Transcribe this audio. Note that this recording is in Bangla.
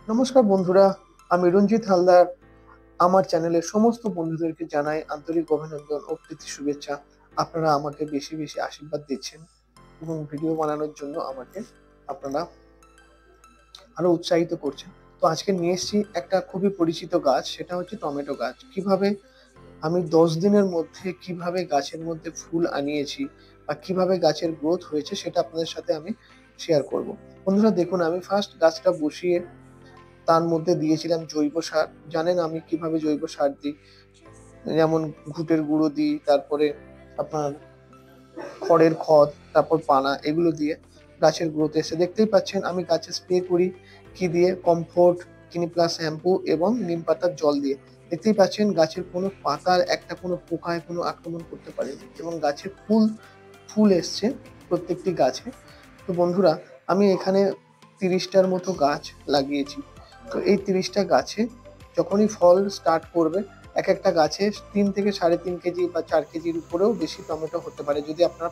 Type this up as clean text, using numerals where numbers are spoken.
নমস্কার বন্ধুরা, আমি রঞ্জিত হালদার। আমার চ্যানেলের সমস্ত বন্ধুদেরকে জানাই আন্তরিক অভিনন্দন ও প্রীতি শুভেচ্ছা। আপনারা আমাকে বেশি বেশি আশীর্বাদ দিচ্ছেন এবং ভিডিও বানানোর জন্য আমাকে আপনারা আরো উৎসাহিত করছেন। তো আজকে নিয়ে এসেছি একটা খুবই পরিচিত গাছ, সেটা হচ্ছে টমেটো গাছ। কিভাবে আমি 10 দিনের মধ্যে কিভাবে গাছের মধ্যে ফুল আনিয়েছি বা কিভাবে গাছের গ্রোথ হয়েছে সেটা আপনাদের সাথে আমি শেয়ার করব। বন্ধুরা দেখুন, আমি ফার্স্ট গাছটা বসিয়ে তার মধ্যে দিয়েছিলাম জৈব সার। জানেন আমি কিভাবে জৈব সার দিই, যেমন ঘুটের গুঁড়ো দিই, তারপরে আপনার খড়ের খদ, তারপর পানা, এগুলো দিয়ে গাছের গ্রোথ এসে দেখতেই পাচ্ছেন। আমি গাছে স্প্রে করি কি দিয়ে? কমফোর্ট, ক্লিনিক প্লাস শ্যাম্পু এবং নিম পাতার জল দিয়ে। দেখতেই পাচ্ছেন গাছের কোনো পাতার একটা কোনো পোকায় কোনো আক্রমণ করতে পারেনি এবং গাছে ফুল ফুল এসছে প্রত্যেকটি গাছে। তো বন্ধুরা, আমি এখানে 30টার মতো গাছ লাগিয়েছি। তো এই 30টা গাছে যখনই ফল স্টার্ট করবে, এক একটা গাছে 3 থেকে 3.5 কেজি বা 4 কেজির উপরেও বেশি টমেটো হতে পারে, যদি আপনারা